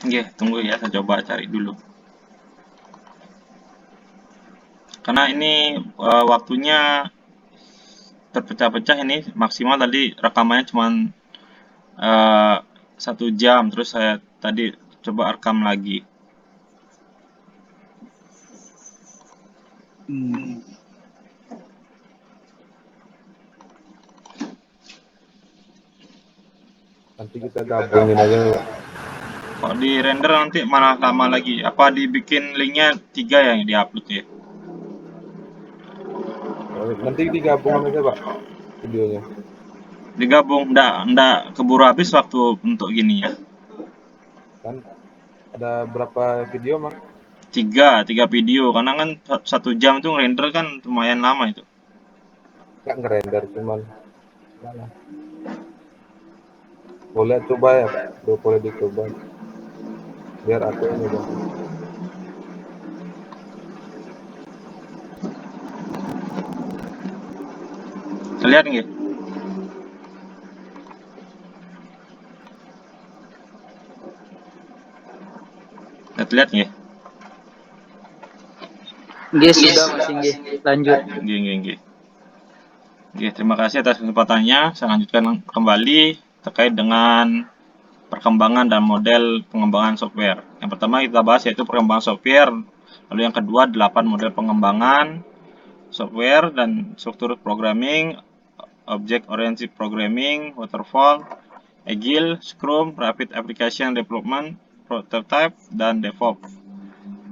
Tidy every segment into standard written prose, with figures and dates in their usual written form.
Oke, tunggu ya, saya coba cari dulu. Karena ini waktunya terpecah-pecah, ini maksimal tadi rekamannya cuma 1 jam, terus saya tadi coba rekam lagi. Nanti kita gabungin aja, Pak. Kalau di render nanti malah lama lagi. Apa dibikin linknya 3 yang diupload ya? Nanti digabungin aja, Pak, videonya. Digabung, ndak keburu habis waktu untuk gini ya. Kan ada berapa video, Mas? Tiga video, karena kan 1 jam itu render kan lumayan lama itu. Nggak ngerender, cuman mana? Boleh coba ya, Pak? Boleh dicoba. Biar aku yang nyoba. Terlihat nggak? Terlihat nggak? Nggih, sudah Mas Inggih. Lanjut. Nggih, nggih, nggih. Oke, terima kasih atas kesempatannya. Saya lanjutkan kembali terkait dengan perkembangan dan model pengembangan software. Yang pertama kita bahas yaitu perkembangan software. Lalu yang kedua 8 model pengembangan software dan struktur programming, object oriented programming, waterfall, agile, scrum, rapid application development, prototype, dan DevOps.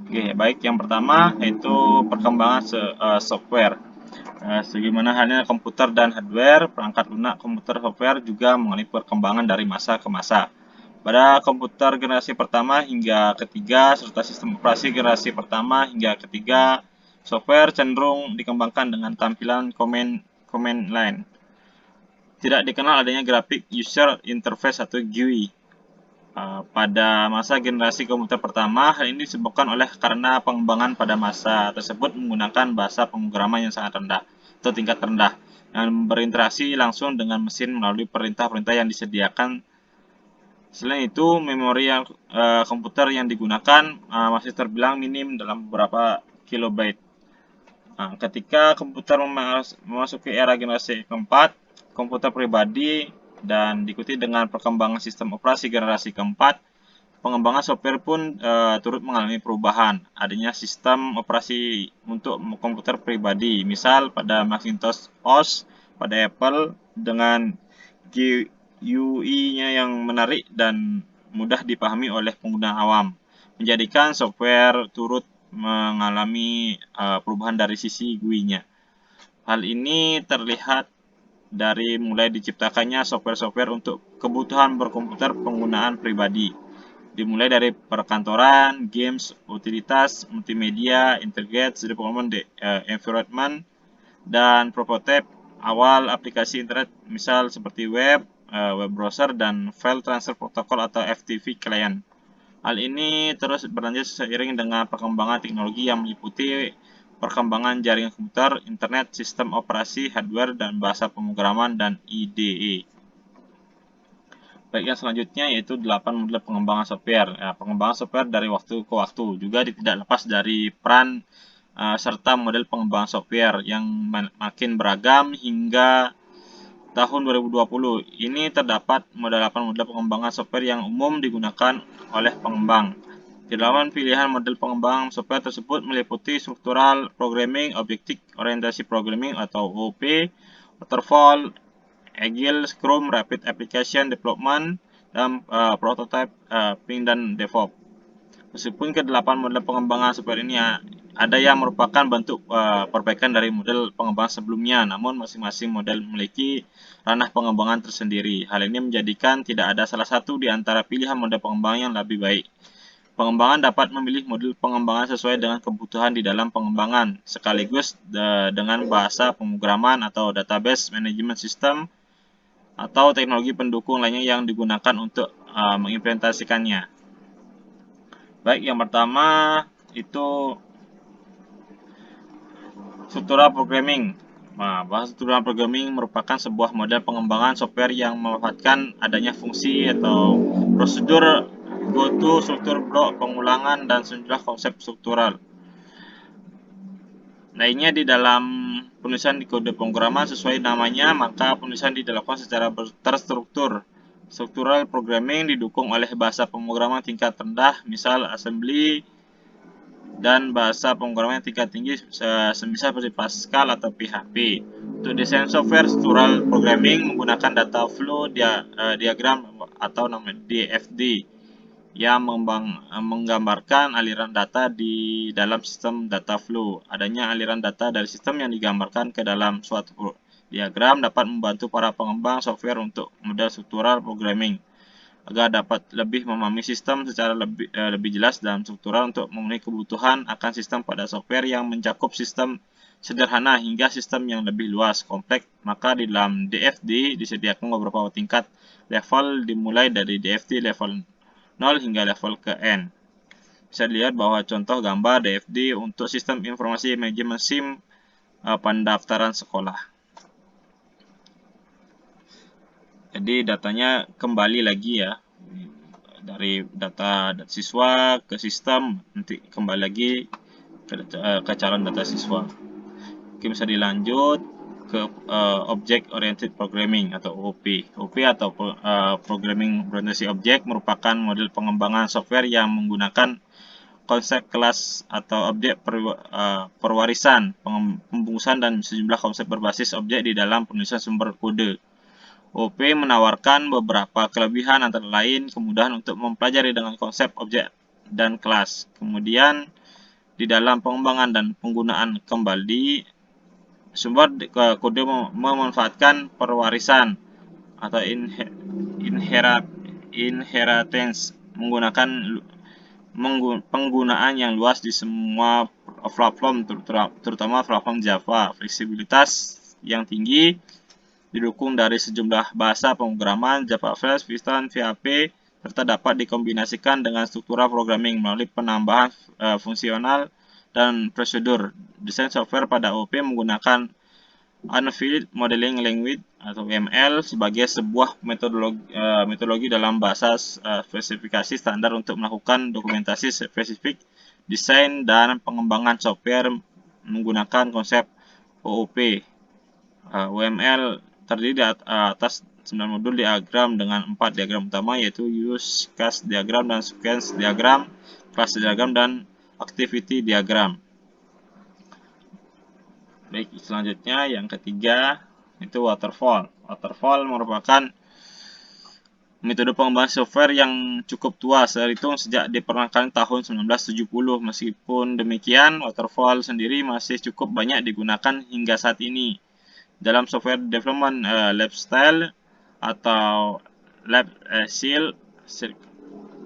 Oke, baik, yang pertama yaitu perkembangan software. Sebagaimana halnya komputer dan hardware, perangkat lunak komputer software juga mengalami perkembangan dari masa ke masa. Pada komputer generasi pertama hingga ketiga, serta sistem operasi generasi pertama hingga ketiga, software cenderung dikembangkan dengan tampilan command line. Tidak dikenal adanya grafik user interface atau GUI. Pada masa generasi komputer pertama, hal ini disebabkan oleh karena pengembangan pada masa tersebut menggunakan bahasa pemrograman yang sangat rendah atau tingkat rendah yang berinteraksi langsung dengan mesin melalui perintah-perintah yang disediakan. Selain itu, memori komputer yang digunakan masih terbilang minim dalam beberapa kilobyte. Ketika komputer memasuki era generasi keempat, komputer pribadi dan diikuti dengan perkembangan sistem operasi generasi keempat, pengembangan software pun turut mengalami perubahan. Adanya sistem operasi untuk komputer pribadi, misal pada Macintosh OS, pada Apple dengan GUI-nya yang menarik dan mudah dipahami oleh pengguna awam, menjadikan software turut mengalami perubahan dari sisi GUI-nya. Hal ini terlihat dari mulai diciptakannya software-software untuk kebutuhan berkomputer penggunaan pribadi, dimulai dari perkantoran, games, utilitas, multimedia, integrated development environment, dan prototype awal aplikasi internet, misal seperti web browser, dan file transfer protocol atau FTP client. Hal ini terus berlanjut seiring dengan perkembangan teknologi yang meliputi perkembangan jaringan komputer, internet, sistem operasi, hardware, dan bahasa pemrograman, dan IDE. Baik, yang selanjutnya yaitu 8 model pengembangan software. Ya, pengembangan software dari waktu ke waktu juga tidak lepas dari peran serta model pengembangan software yang makin beragam hingga tahun 2020. Ini terdapat 8 model pengembangan software yang umum digunakan oleh pengembang. Di dalam pilihan model pengembangan software tersebut meliputi struktural programming, objective orientasi programming atau OOP, waterfall, agile, scrum, rapid application development, dan prototyping dan DevOps. Meskipun ke-8 model pengembangan software ini ada yang merupakan bentuk perbaikan dari model pengembangan sebelumnya, namun masing-masing model memiliki ranah pengembangan tersendiri. Hal ini menjadikan tidak ada salah satu di antara pilihan model pengembangan yang lebih baik. Pengembangan dapat memilih model pengembangan sesuai dengan kebutuhan di dalam pengembangan, sekaligus dengan bahasa pemrograman atau database management system atau teknologi pendukung lainnya yang digunakan untuk mengimplementasikannya. Baik, yang pertama itu struktural programming. Nah, bahasa struktural programming merupakan sebuah model pengembangan software yang memanfaatkan adanya fungsi atau prosedur Go to struktur blok, pengulangan, dan sejumlah konsep struktural. Lainnya di dalam penulisan di kode pemrograman sesuai namanya, maka penulisan dilakukan secara terstruktur. Structural programming didukung oleh bahasa pemrograman tingkat rendah, misal assembly, dan bahasa pemrograman tingkat tinggi, semisal seperti Pascal atau PHP. Untuk desain software structural programming menggunakan data flow diagram atau namanya DFD yang menggambarkan aliran data di dalam sistem data flow. Adanya aliran data dari sistem yang digambarkan ke dalam suatu diagram dapat membantu para pengembang software untuk model struktural programming agar dapat lebih memahami sistem secara lebih jelas dan struktural untuk memenuhi kebutuhan akan sistem pada software yang mencakup sistem sederhana hingga sistem yang lebih luas, kompleks. Maka di dalam DFD disediakan beberapa tingkat level dimulai dari DFD level 0 hingga level ke N. Bisa dilihat bahwa contoh gambar DFD untuk sistem informasi manajemen SIM pendaftaran sekolah. Jadi datanya kembali lagi ya, dari data siswa ke sistem, nanti kembali lagi ke calon data siswa. Oke, bisa dilanjut ke Object Oriented Programming atau OOP. OOP atau Programming Orientasi Objek merupakan model pengembangan software yang menggunakan konsep kelas atau objek perwarisan, pembungkusan, dan sejumlah konsep berbasis objek di dalam penulisan sumber kode. OOP menawarkan beberapa kelebihan antara lain kemudahan untuk mempelajari dengan konsep objek dan kelas. Kemudian di dalam pengembangan dan penggunaan kembali, sumber kode memanfaatkan perwarisan atau inheritance menggunakan penggunaan yang luas di semua platform, terutama platform Java. Fleksibilitas yang tinggi didukung dari sejumlah bahasa pemrograman Java, Flash, Python, PHP, serta dapat dikombinasikan dengan struktural programming melalui penambahan fungsional dan prosedur. Desain software pada OOP menggunakan Unveiled Modeling Language atau UML sebagai sebuah metodologi dalam bahasa spesifikasi standar untuk melakukan dokumentasi spesifik desain dan pengembangan software menggunakan konsep OOP. UML terdiri di atas 9 modul diagram dengan 4 diagram utama, yaitu use case diagram dan sequence diagram, class diagram, dan activity diagram. Baik, selanjutnya yang ketiga itu waterfall. Waterfall merupakan metode pengembangan software yang cukup tua, terhitung sejak diperkenalkan tahun 1970. Meskipun demikian, waterfall sendiri masih cukup banyak digunakan hingga saat ini. Dalam software development lifestyle atau life cycle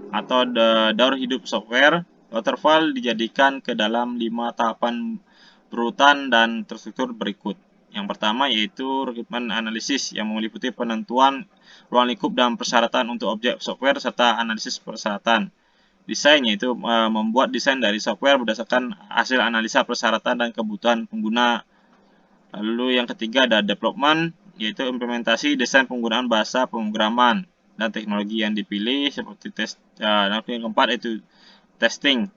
atau daur hidup software, waterfall dijadikan ke dalam 5 tahapan berurutan dan terstruktur berikut. Yang pertama yaitu requirement analysis yang meliputi penentuan ruang lingkup dan persyaratan untuk objek software serta analisis persyaratan. Desain yaitu membuat desain dari software berdasarkan hasil analisa persyaratan dan kebutuhan pengguna. Lalu yang ketiga ada development, yaitu implementasi desain penggunaan bahasa pemrograman dan teknologi yang dipilih seperti dan yang keempat yaitu testing.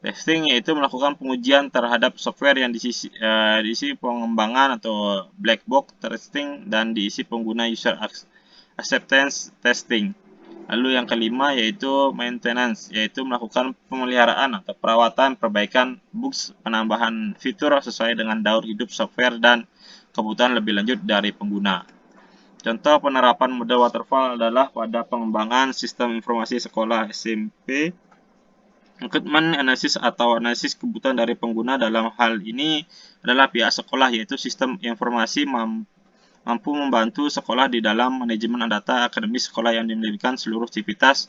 Testing yaitu melakukan pengujian terhadap software yang diisi pengembangan atau black box testing dan diisi pengguna user acceptance testing. Lalu yang kelima yaitu maintenance, yaitu melakukan pemeliharaan atau perawatan, perbaikan, bugs, penambahan fitur sesuai dengan daur hidup software dan kebutuhan lebih lanjut dari pengguna. Contoh penerapan model waterfall adalah pada pengembangan sistem informasi sekolah SMP. Requirement analysis atau analisis kebutuhan dari pengguna dalam hal ini adalah pihak sekolah, yaitu sistem informasi mampu membantu sekolah di dalam manajemen data akademis sekolah yang melibatkan seluruh aktivitas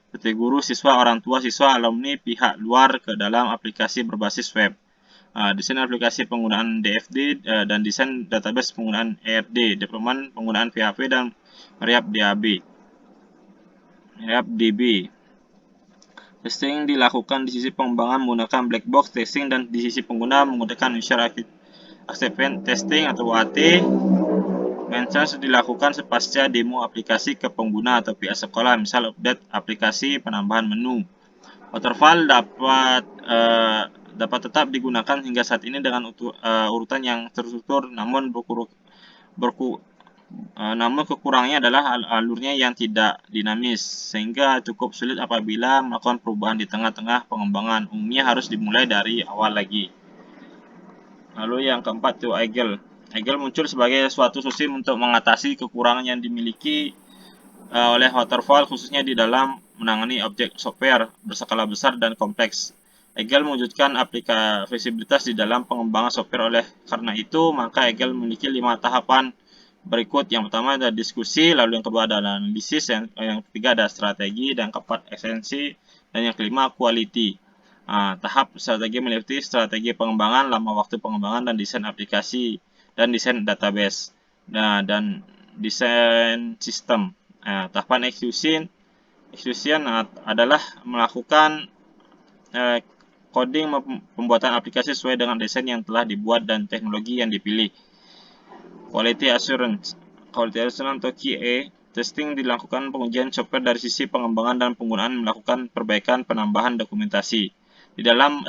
seperti guru, siswa, orang tua, siswa, alumni, pihak luar ke dalam aplikasi berbasis web. Desain aplikasi penggunaan DFD dan desain database penggunaan ERD, development penggunaan PHP dan MariaDB. Testing dilakukan di sisi pengembangan menggunakan black box testing dan di sisi pengguna menggunakan user acceptance testing atau UAT. Maintenance dilakukan pasca demo aplikasi ke pengguna atau pihak sekolah, misal update aplikasi, penambahan menu. Waterfall dapat tetap digunakan hingga saat ini dengan urutan yang terstruktur, namun namun kekurangannya adalah alurnya yang tidak dinamis, sehingga cukup sulit apabila melakukan perubahan di tengah-tengah pengembangan. Umumnya harus dimulai dari awal lagi. Lalu yang keempat itu Agile. Agile muncul sebagai suatu solusi untuk mengatasi kekurangan yang dimiliki oleh waterfall, khususnya di dalam menangani objek software berskala besar dan kompleks. Agile mewujudkan fleksibilitas di dalam pengembangan software. Oleh karena itu, maka Agile memiliki 5 tahapan berikut. Yang pertama adalah diskusi, lalu yang kedua adalah analisis, yang ketiga ada strategi, dan keempat esensi, dan yang kelima quality. Tahap strategi meliputi strategi pengembangan, lama waktu pengembangan, dan desain aplikasi, dan desain database, dan desain sistem. Tahapan execution adalah melakukan coding pembuatan aplikasi sesuai dengan desain yang telah dibuat dan teknologi yang dipilih. Quality assurance atau QA testing dilakukan pengujian software dari sisi pengembangan dan penggunaan, melakukan perbaikan, penambahan dokumentasi. Di dalam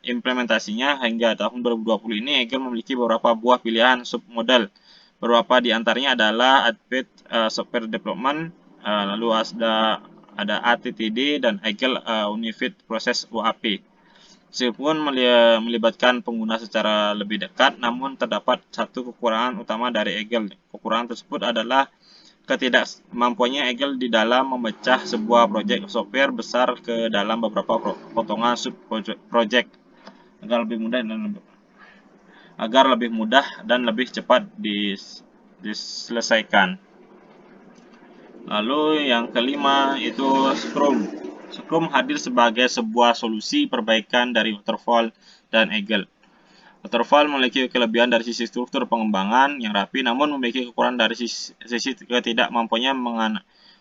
implementasinya hingga tahun 2020 ini, Agile memiliki beberapa buah pilihan submodel. Beberapa di antaranya adalah Advanced Software Development, lalu ada ATTD, dan Agile Unified Process UAP. Meskipun melibatkan pengguna secara lebih dekat, namun terdapat satu kekurangan utama dari Agile. Kekurangan tersebut adalah ketidakmampuannya Agile di dalam memecah sebuah proyek software besar ke dalam beberapa potongan sub-project agar lebih mudah dan lebih cepat diselesaikan. Lalu yang kelima itu Scrum. Scrum hadir sebagai sebuah solusi perbaikan dari Waterfall dan Agile. Waterfall memiliki kelebihan dari sisi struktur pengembangan yang rapi, namun memiliki kekurangan dari sisi ketidakmampuannya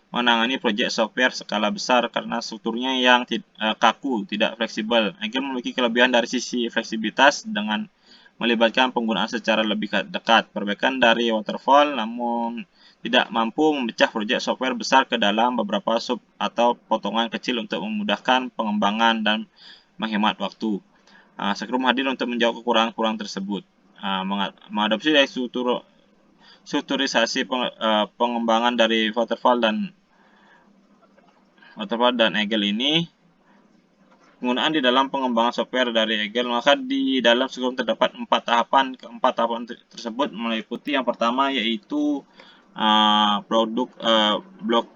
menangani proyek software skala besar karena strukturnya yang kaku, tidak fleksibel. Agile memiliki kelebihan dari sisi fleksibilitas dengan melibatkan penggunaan secara lebih dekat. Perbaikan dari Waterfall namun tidak mampu memecah proyek software besar ke dalam beberapa sub atau potongan kecil untuk memudahkan pengembangan dan menghemat waktu. Scrum hadir untuk menjawab kekurangan-kekurangan tersebut. Mengadopsi dari strukturisasi pengembangan dari Waterfall dan Agile ini, penggunaan di dalam pengembangan software dari Agile, maka di dalam Scrum terdapat 4 tahapan. Keempat tahapan tersebut meliputi yang pertama yaitu block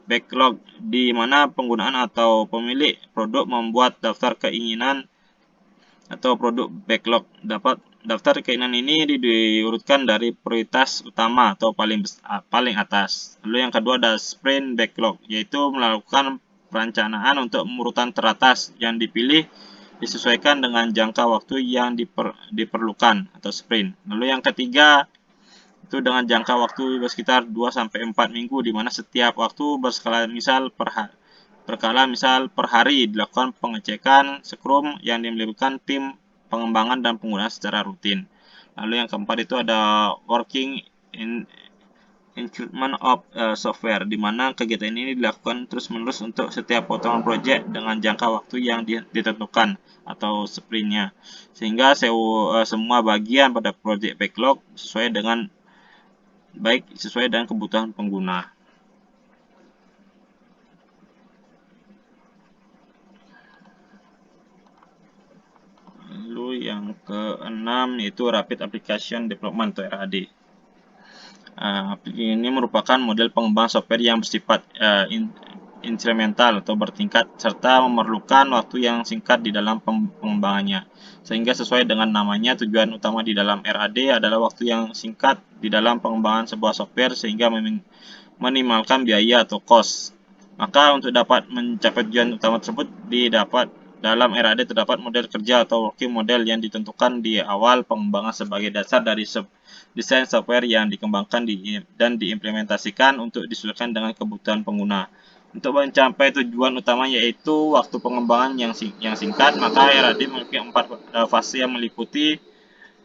backlog, di mana penggunaan atau pemilik produk membuat daftar keinginan atau produk backlog. Daftar keinginan ini diurutkan dari prioritas utama atau paling atas. Lalu yang kedua ada sprint backlog, yaitu melakukan perencanaan untuk urutan teratas yang dipilih disesuaikan dengan jangka waktu yang diperlukan atau sprint. Lalu yang ketiga itu dengan jangka waktu sekitar 2-4 minggu, di mana setiap waktu berskala misal per hari dilakukan pengecekan Scrum yang melibatkan tim pengembangan dan penggunaan secara rutin. Lalu yang keempat itu ada working increment of software, di mana kegiatan ini dilakukan terus-menerus untuk setiap potongan proyek dengan jangka waktu yang ditentukan atau sprintnya, sehingga semua bagian pada proyek backlog sesuai dengan kebutuhan pengguna. Lalu yang keenam yaitu Rapid Application Development atau RAD. Ini merupakan model pengembangan software yang bersifat incremental atau bertingkat serta memerlukan waktu yang singkat di dalam pengembangannya. Sehingga sesuai dengan namanya, tujuan utama di dalam RAD adalah waktu yang singkat di dalam pengembangan sebuah software sehingga meminimalkan biaya atau cost. Maka untuk dapat mencapai tujuan utama tersebut dalam RAD terdapat model kerja atau working model yang ditentukan di awal pengembangan sebagai dasar dari desain software yang dikembangkan dan diimplementasikan untuk disesuaikan dengan kebutuhan pengguna. Untuk mencapai tujuan utama yaitu waktu pengembangan yang singkat, maka RAD memiliki 4 fase yang meliputi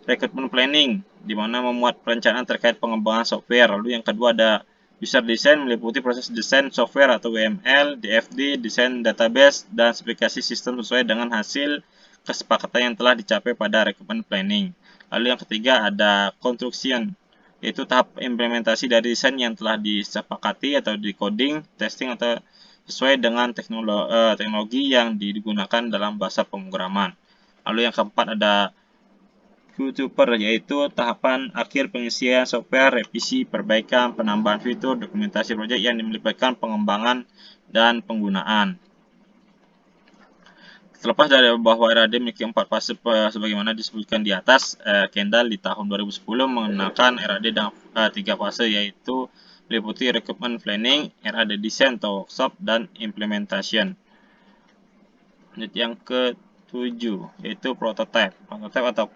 requirement planning, di mana memuat perencanaan terkait pengembangan software. Lalu yang kedua ada user design, meliputi proses desain software atau WML, DFD, desain database, dan spesifikasi sistem sesuai dengan hasil kesepakatan yang telah dicapai pada requirement planning. Lalu yang ketiga ada construction, yaitu tahap implementasi dari desain yang telah disepakati atau di coding, testing atau sesuai dengan teknologi yang digunakan dalam bahasa pemrograman. Lalu yang keempat ada cutover, yaitu tahapan akhir pengisian software, revisi, perbaikan, penambahan fitur, dokumentasi proyek yang melibatkan pengembangan dan penggunaan. Terlepas dari bahwa RAD memiliki 4 fase sebagaimana disebutkan di atas, Kendall di tahun 2010 mengenalkan RAD dengan 3 fase, yaitu meliputi requirement planning, RAD design atau workshop, dan implementation. Yang ke-7 yaitu prototype. Prototype atau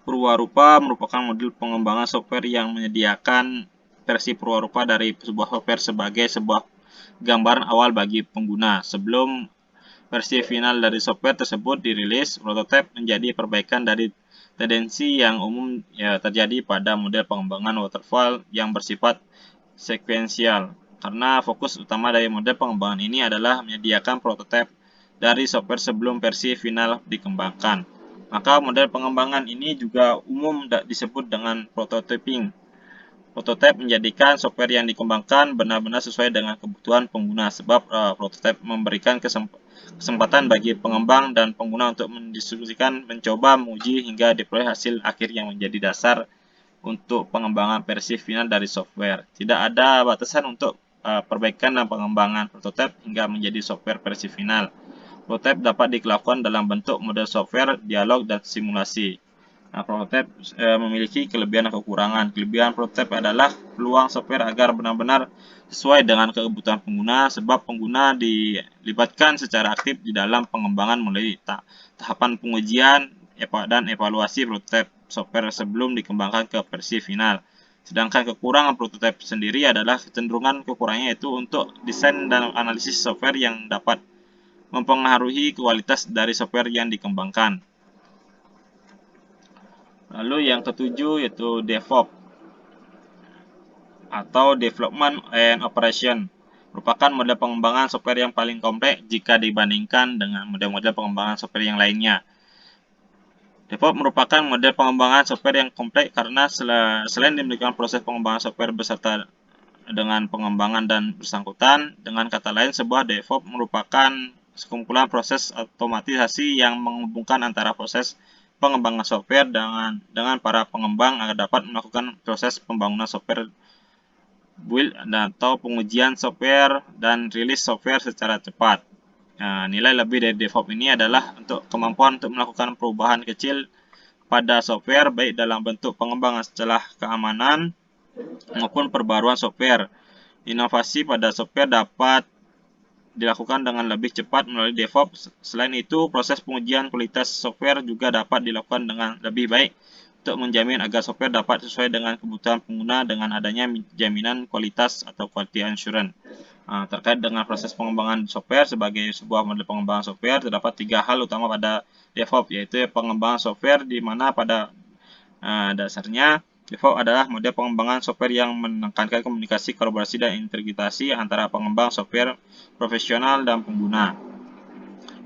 purwarupa merupakan model pengembangan software yang menyediakan versi purwarupa dari sebuah software sebagai sebuah gambaran awal bagi pengguna. Sebelum versi final dari software tersebut dirilis, prototype menjadi perbaikan dari tendensi yang umum terjadi pada model pengembangan waterfall yang bersifat sekuensial. Karena fokus utama dari model pengembangan ini adalah menyediakan prototype dari software sebelum versi final dikembangkan. Maka model pengembangan ini juga umum disebut dengan prototyping. Prototype menjadikan software yang dikembangkan benar-benar sesuai dengan kebutuhan pengguna, sebab prototype memberikan kesempatan bagi pengembang dan pengguna untuk mendiskusikan, mencoba, menguji, hingga deploy hasil akhir yang menjadi dasar untuk pengembangan versi final dari software. Tidak ada batasan untuk perbaikan dan pengembangan prototype hingga menjadi software versi final. Prototype dapat dilakukan dalam bentuk model software, dialog, dan simulasi. Nah, prototype memiliki kelebihan dan kekurangan. Kelebihan prototype adalah peluang software agar benar-benar sesuai dengan kebutuhan pengguna, sebab pengguna dilibatkan secara aktif di dalam pengembangan melalui tahapan pengujian dan evaluasi prototype software sebelum dikembangkan ke versi final. Sedangkan kekurangan prototype sendiri adalah kecenderungan kekurangannya yaitu untuk desain dan analisis software yang dapat mempengaruhi kualitas dari software yang dikembangkan. Lalu yang ketujuh yaitu DevOps atau Development and Operation, merupakan model pengembangan software yang paling kompleks jika dibandingkan dengan model-model pengembangan software yang lainnya. DevOps merupakan model pengembangan software yang kompleks karena selain diberikan proses pengembangan software beserta dengan pengembangan dan bersangkutan, dengan kata lain sebuah DevOps merupakan sekumpulan proses otomatisasi yang menghubungkan antara proses pengembangan software dengan para pengembang agar dapat melakukan proses pembangunan software, build atau pengujian software, dan rilis software secara cepat. Nah, nilai lebih dari DevOps ini adalah untuk kemampuan untuk melakukan perubahan kecil pada software, baik dalam bentuk pengembangan setelah keamanan maupun perbaruan software. Inovasi pada software dapat dilakukan dengan lebih cepat melalui DevOps. Selain itu, proses pengujian kualitas software juga dapat dilakukan dengan lebih baik untuk menjamin agar software dapat sesuai dengan kebutuhan pengguna dengan adanya jaminan kualitas atau quality assurance. Terkait dengan proses pengembangan software sebagai sebuah model pengembangan software, terdapat 3 hal utama pada DevOps, yaitu pengembangan software di mana pada dasarnya DevOps adalah model pengembangan software yang menekankan komunikasi, kolaborasi, dan integrasi antara pengembang software profesional dan pengguna.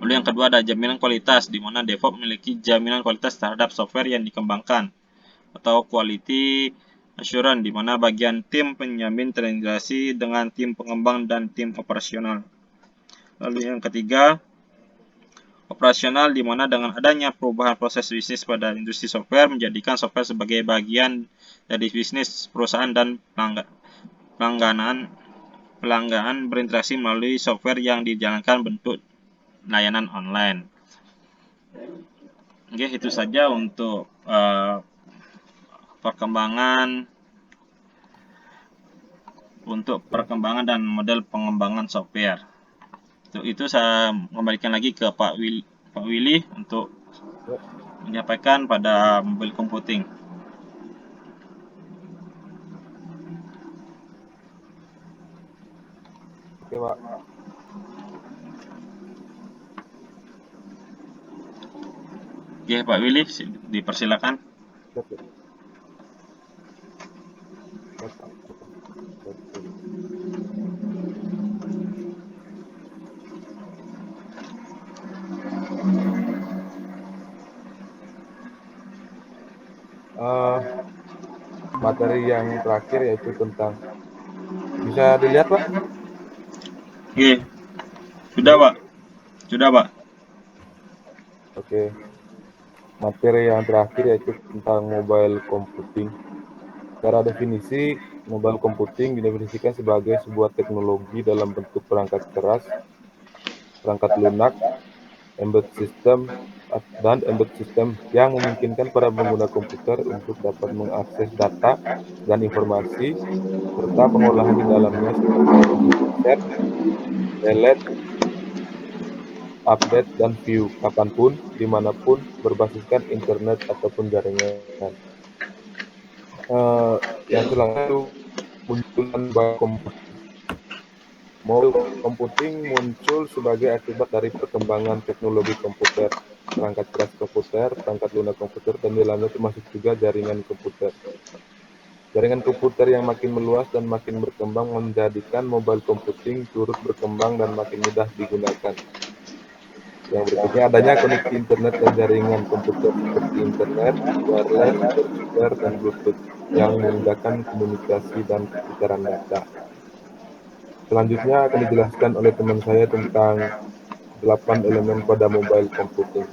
Lalu yang kedua ada jaminan kualitas, di mana DevOps memiliki jaminan kualitas terhadap software yang dikembangkan atau quality assurance, di mana bagian tim penjamin terintegrasi dengan tim pengembang dan tim operasional. Lalu yang ketiga operasional, di mana dengan adanya perubahan proses bisnis pada industri software menjadikan software sebagai bagian dari bisnis perusahaan dan pelanggan berinteraksi melalui software yang dijalankan bentuk layanan online. Oke, itu saja untuk perkembangan dan model pengembangan software. Itu saya kembalikan lagi ke Pak Willy untuk menyampaikan pada mobile computing. Oke, Pak. Oke, Pak Willy, dipersilakan. Siap, ya. Siap, Pak. Oke. Eh, materi yang terakhir yaitu tentang, bisa dilihat Pak? Oke, sudah Pak. Sudah Pak. Oke. Materi yang terakhir yaitu tentang mobile computing. Secara definisi, mobile computing didefinisikan sebagai sebuah teknologi dalam bentuk perangkat keras, perangkat lunak, embedded system, dan embedded system yang memungkinkan para pengguna komputer untuk dapat mengakses data dan informasi serta pengolahan di dalamnya seperti set, delete, update, dan view kapanpun, dimanapun, berbasiskan internet ataupun jaringan. Yang selanjutnya itu munculkan mobile computing muncul sebagai akibat dari perkembangan teknologi komputer, perangkat keras komputer, perangkat lunak komputer, dan di dalamnya termasuk juga jaringan komputer. Jaringan komputer yang makin meluas dan makin berkembang menjadikan mobile computing turut berkembang dan makin mudah digunakan. Yang berikutnya adanya koneksi internet dan jaringan komputer seperti internet, wireless, peer-to-peer, dan Bluetooth yang memudahkan komunikasi dan pertukaran data. Selanjutnya akan dijelaskan oleh teman saya tentang 8 elemen pada mobile computing.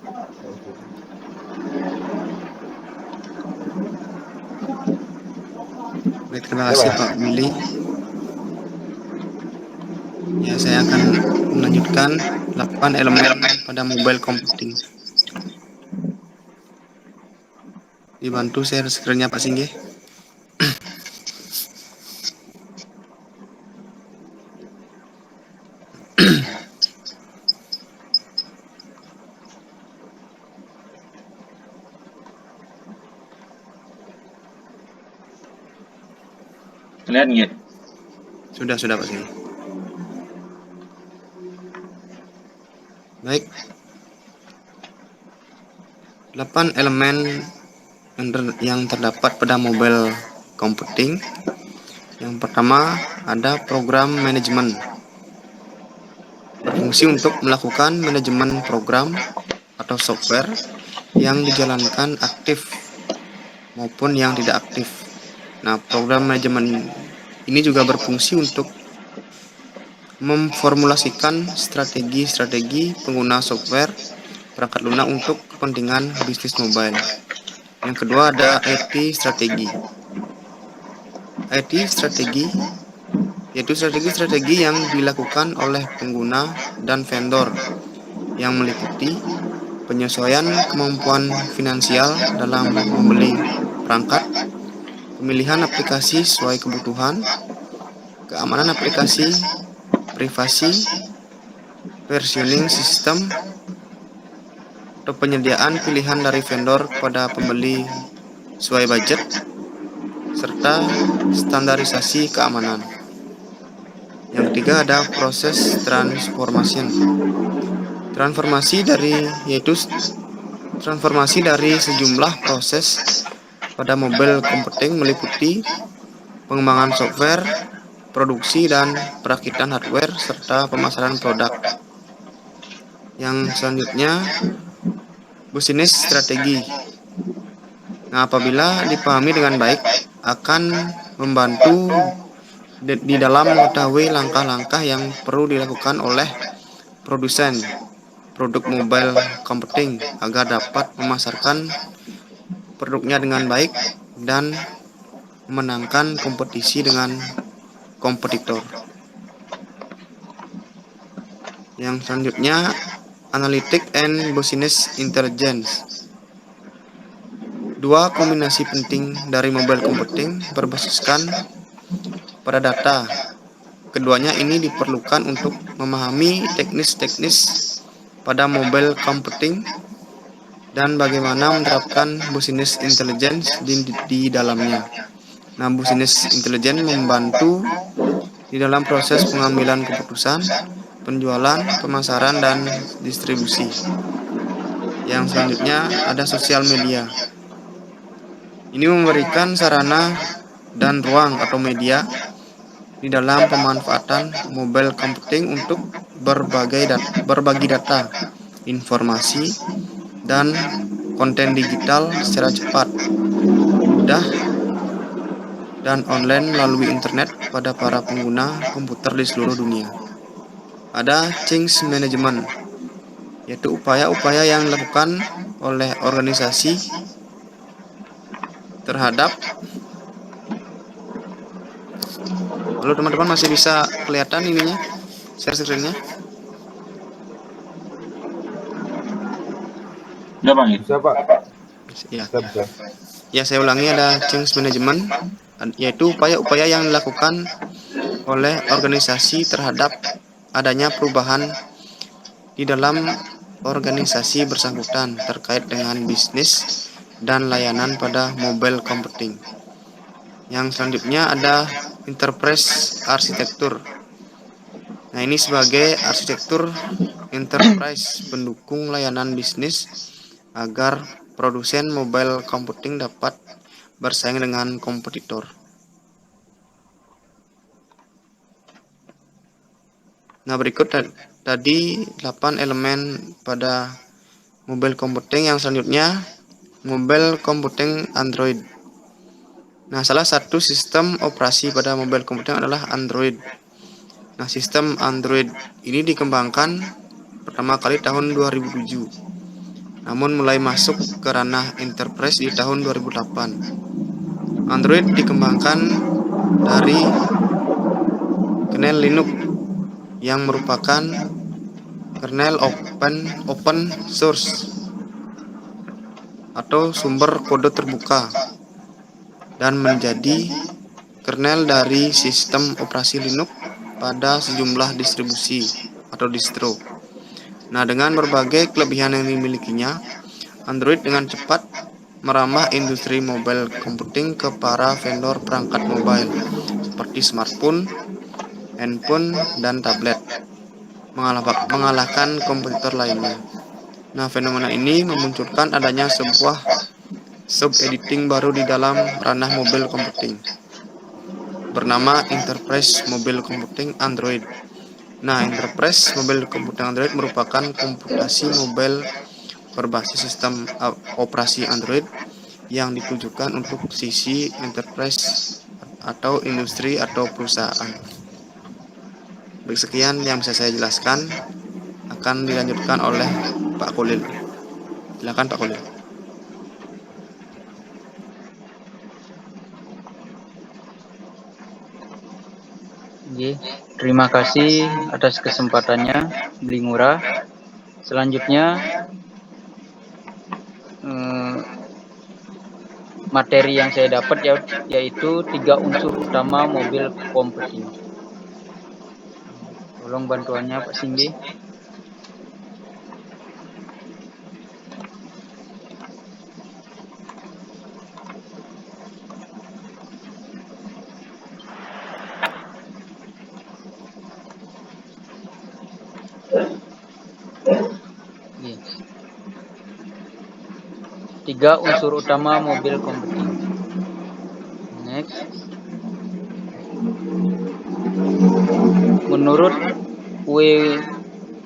Baik, terima kasih Pak Willy. Ya, saya akan melanjutkan 8 elemen pada mobile computing. Dibantu share screen-nya Pak Singgih. Lihat nggih? Sudah Pak Singgih. Baik. 8 elemen yang terdapat pada mobile computing. Yang pertama ada program manajemen. Berfungsi untuk melakukan manajemen program atau software yang dijalankan aktif maupun yang tidak aktif. Nah, program manajemen ini juga berfungsi untuk memformulasikan strategi-strategi pengguna software perangkat lunak untuk kepentingan bisnis mobile. Yang kedua ada IT strategi. IT strategi yaitu strategi-strategi yang dilakukan oleh pengguna dan vendor yang meliputi penyesuaian kemampuan finansial dalam membeli perangkat, pemilihan aplikasi sesuai kebutuhan, keamanan aplikasi, privasi, versioning sistem, atau penyediaan pilihan dari vendor kepada pembeli sesuai budget, serta standarisasi keamanan. Yang ketiga ada proses transformation. Transformasi dari sejumlah proses pada mobile computing meliputi pengembangan software, produksi dan perakitan hardware, serta pemasaran produk. Yang selanjutnya, bisnis strategi. Nah, apabila dipahami dengan baik, akan membantu di dalam mengetahui langkah-langkah yang perlu dilakukan oleh produsen produk mobile computing agar dapat memasarkan produknya dengan baik dan memenangkan kompetisi dengan kompetitor. Yang selanjutnya, analytic and business intelligence. Dua kombinasi penting dari mobile computing berbasiskan pada data. Keduanya ini diperlukan untuk memahami teknis-teknis pada mobile computing dan bagaimana menerapkan business intelligence di dalamnya. Nah, business intelligence membantu di dalam proses pengambilan keputusan, penjualan, pemasaran, dan distribusi. Yang selanjutnya ada sosial media. Ini memberikan sarana dan ruang atau media di dalam pemanfaatan mobile computing untuk berbagi data, informasi, dan konten digital secara cepat, mudah, dan online melalui internet pada para pengguna komputer di seluruh dunia. Ada change management, yaitu upaya-upaya yang dilakukan oleh organisasi terhadap. Halo teman-teman, masih bisa kelihatan ininya, share screen-nya? Udah Bang. Bisa Pak, Ya. bisa. Ya, saya ulangi, ada change management, yaitu upaya-upaya yang dilakukan oleh organisasi terhadap adanya perubahan di dalam organisasi bersangkutan terkait dengan bisnis dan layanan pada mobile computing. Yang selanjutnya ada enterprise arsitektur. Nah, ini sebagai arsitektur enterprise pendukung layanan bisnis agar produsen mobile computing dapat bersaing dengan kompetitor. Nah, berikut tadi 8 elemen pada mobile computing. Yang selanjutnya mobile computing Android. Nah, salah satu sistem operasi pada mobile computing adalah Android. Nah, sistem Android ini dikembangkan pertama kali tahun 2007, namun mulai masuk ke ranah enterprise di tahun 2008. Android dikembangkan dari kernel Linux yang merupakan kernel open source atau sumber kode terbuka dan menjadi kernel dari sistem operasi Linux pada sejumlah distribusi atau distro. Nah, dengan berbagai kelebihan yang dimilikinya, Android dengan cepat merambah industri mobile computing ke para vendor perangkat mobile seperti smartphone, handphone, dan tablet, mengalahkan kompetitor lainnya. Nah, fenomena ini memunculkan adanya sebuah sub-editing baru di dalam ranah mobile computing bernama Enterprise Mobile Computing Android. Nah, Enterprise Mobile Computing Android merupakan komputasi mobile berbasis sistem operasi Android yang ditujukan untuk sisi enterprise atau industri atau perusahaan. Baik, sekian yang bisa saya jelaskan. Akan dilanjutkan oleh Pak Kolil. Silakan Pak Kolil. Terima kasih atas kesempatannya, Bli Ngurah. Selanjutnya materi yang saya dapat yaitu 3 unsur utama mobil computing. Tolong bantuannya Pak Singgi. Tiga unsur utama mobil computing. Next. Menurut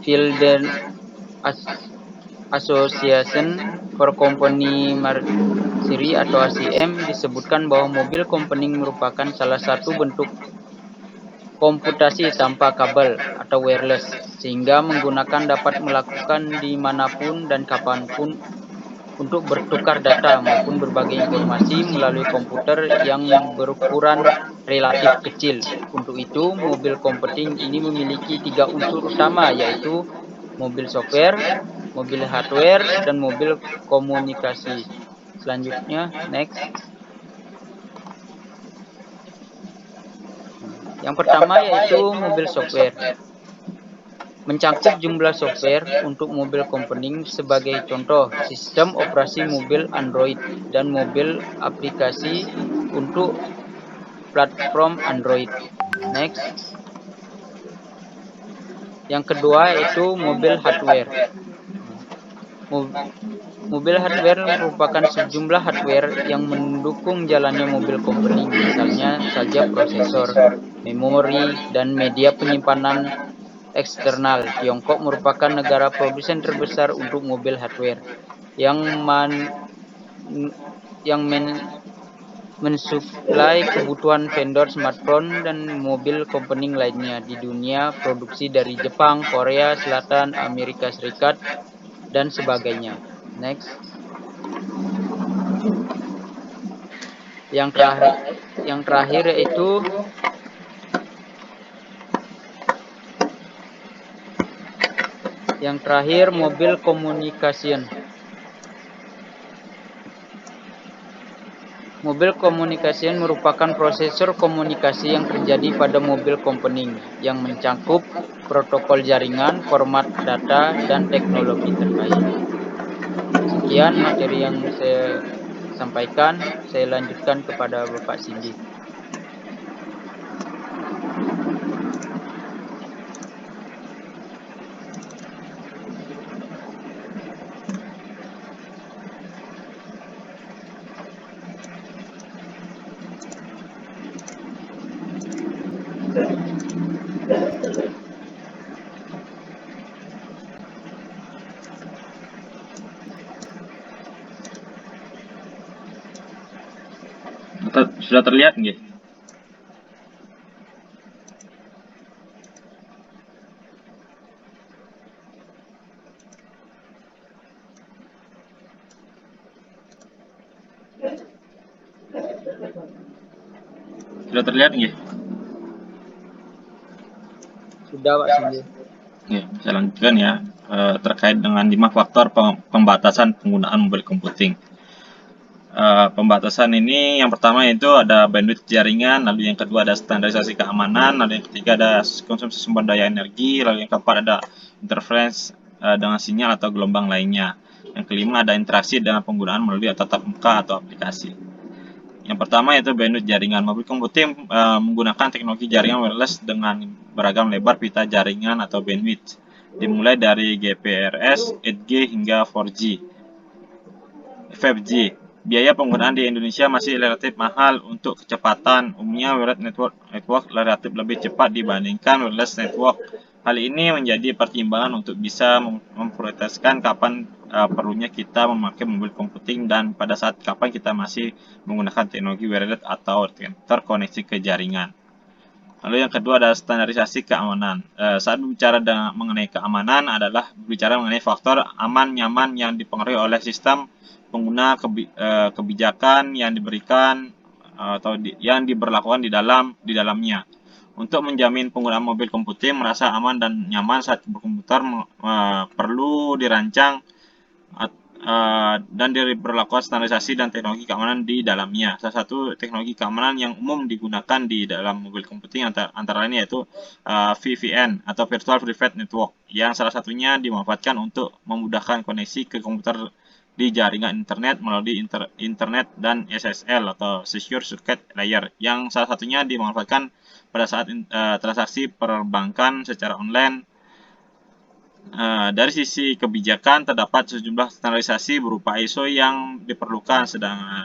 Fielden Association for Company Machinery atau ACM disebutkan bahwa mobil computing merupakan salah satu bentuk komputasi tanpa kabel atau wireless, sehingga menggunakan dapat melakukan dimanapun dan kapanpun untuk bertukar data maupun berbagai informasi melalui komputer yang berukuran relatif kecil. Untuk itu, mobil computing ini memiliki 3 unsur utama, yaitu mobil software, mobil hardware, dan mobil komunikasi. Selanjutnya, next. Yang pertama yaitu mobil software. Mencakup jumlah software untuk mobil computing sebagai contoh sistem operasi mobil Android dan mobil aplikasi untuk platform Android. Next. Yang kedua yaitu mobil hardware. Mobil hardware merupakan sejumlah hardware yang mendukung jalannya mobil komponing, misalnya saja prosesor, memori, dan media penyimpanan eksternal. Tiongkok merupakan negara produsen terbesar untuk mobil hardware yang mensuplai kebutuhan vendor smartphone dan mobil komponing lainnya di dunia. Produksi dari Jepang, Korea Selatan, Amerika Serikat, dan sebagainya. Next. Yang terakhir yaitu mobil communication. Mobil communication merupakan prosesor komunikasi yang terjadi pada mobil komponing yang mencakup protokol jaringan, format data, dan teknologi terkait. Sekian materi yang saya sampaikan. Saya lanjutkan kepada Bapak Cindy. Sudah terlihat nggih? Sudah terlihat nggih? Sudah, Pak Cindy. Oke, saya lanjutkan ya, terkait dengan 5 faktor pembatasan penggunaan mobil computing. Pembatasan ini yang pertama itu ada bandwidth jaringan, lalu yang kedua ada standarisasi keamanan, lalu yang ketiga ada konsumsi sumber daya energi, lalu yang keempat ada interference dengan sinyal atau gelombang lainnya. Yang kelima ada interaksi dengan penggunaan melalui tatap muka atau aplikasi. Yang pertama yaitu bandwidth jaringan. Mobil computing menggunakan teknologi jaringan wireless dengan beragam lebar pita jaringan atau bandwidth, dimulai dari GPRS, 8G hingga 4G. 5G. Biaya penggunaan di Indonesia masih relatif mahal untuk kecepatan. Umumnya wireless network relatif lebih cepat dibandingkan wireless network. Hal ini menjadi pertimbangan untuk bisa memprioritaskan kapan perlunya kita memakai mobil computing dan pada saat kapan kita masih menggunakan teknologi wireless atau terkoneksi ke jaringan. Lalu yang kedua adalah standarisasi keamanan. Saat berbicara mengenai keamanan adalah berbicara mengenai faktor aman nyaman yang dipengaruhi oleh sistem pengguna, kebijakan yang diberikan atau yang diberlakukan di dalamnya. Untuk menjamin penggunaan mobil komputing merasa aman dan nyaman saat berkomputer, perlu dirancang dan diberlakukan standarisasi dan teknologi keamanan di dalamnya. Salah satu teknologi keamanan yang umum digunakan di dalam mobil computing antara lain yaitu VPN atau Virtual Private Network, yang salah satunya dimanfaatkan untuk memudahkan koneksi ke komputer di jaringan internet melalui internet dan SSL atau Secure Circuit Layer, yang salah satunya dimanfaatkan pada saat transaksi perbankan secara online. Dari sisi kebijakan terdapat sejumlah standarisasi berupa ISO yang diperlukan,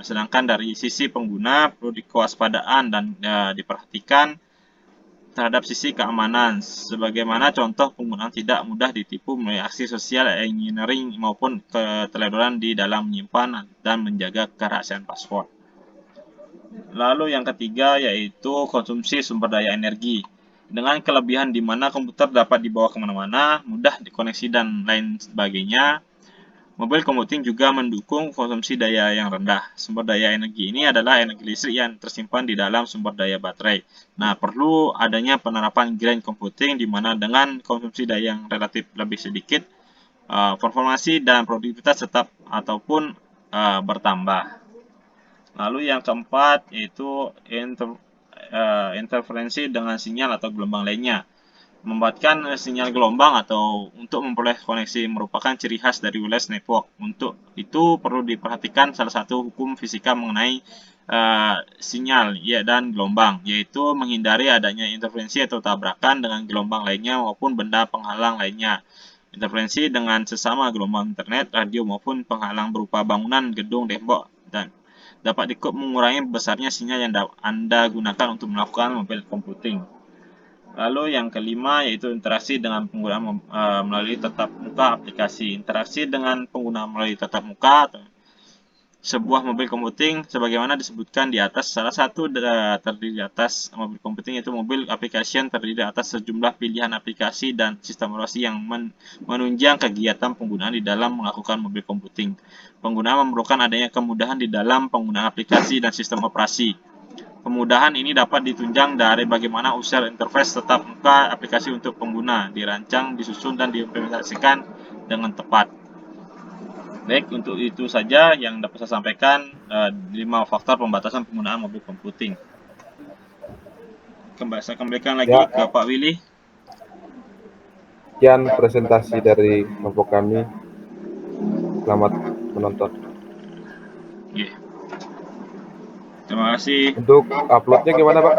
sedangkan dari sisi pengguna perlu kewaspadaan dan diperhatikan terhadap sisi keamanan, sebagaimana contoh penggunaan tidak mudah ditipu melalui aksi sosial engineering maupun keteledoran di dalam menyimpan dan menjaga kerahasiaan password. Lalu yang ketiga yaitu konsumsi sumber daya energi. Dengan kelebihan di mana komputer dapat dibawa kemana-mana, mudah dikoneksi dan lain sebagainya, mobil computing juga mendukung konsumsi daya yang rendah. Sumber daya energi ini adalah energi listrik yang tersimpan di dalam sumber daya baterai. Nah, perlu adanya penerapan green computing di mana dengan konsumsi daya yang relatif lebih sedikit, performasi dan produktivitas tetap ataupun bertambah. Lalu yang keempat yaitu interferensi dengan sinyal atau gelombang lainnya. Membuatkan sinyal gelombang atau untuk memperoleh koneksi merupakan ciri khas dari wireless network. Untuk itu perlu diperhatikan salah satu hukum fisika mengenai sinyal dan gelombang, yaitu menghindari adanya interferensi atau tabrakan dengan gelombang lainnya maupun benda penghalang lainnya. interferensi dengan sesama gelombang internet, radio maupun penghalang berupa bangunan, gedung, tembok, dan dapat mengurangi besarnya sinyal yang Anda gunakan untuk melakukan mobile computing. Lalu yang kelima yaitu interaksi dengan pengguna melalui tatap muka aplikasi. Interaksi dengan pengguna melalui tatap muka atau sebuah mobil computing sebagaimana disebutkan di atas. Salah satu terdiri di atas mobil computing yaitu mobil application terdiri atas sejumlah pilihan aplikasi dan sistem operasi yang menunjang kegiatan penggunaan di dalam melakukan mobil computing. Pengguna memerlukan adanya kemudahan di dalam penggunaan aplikasi dan sistem operasi. Kemudahan ini dapat ditunjang dari bagaimana user interface tatap muka aplikasi untuk pengguna dirancang, disusun, dan diimplementasikan dengan tepat. Baik, untuk itu saja yang dapat saya sampaikan 5 faktor pembatasan penggunaan mobil computing. Saya kembalikan lagi ke Pak Willy. Sekian presentasi dari kelompok kami. Selamat menonton. Terima kasih. Untuk uploadnya gimana, Pak?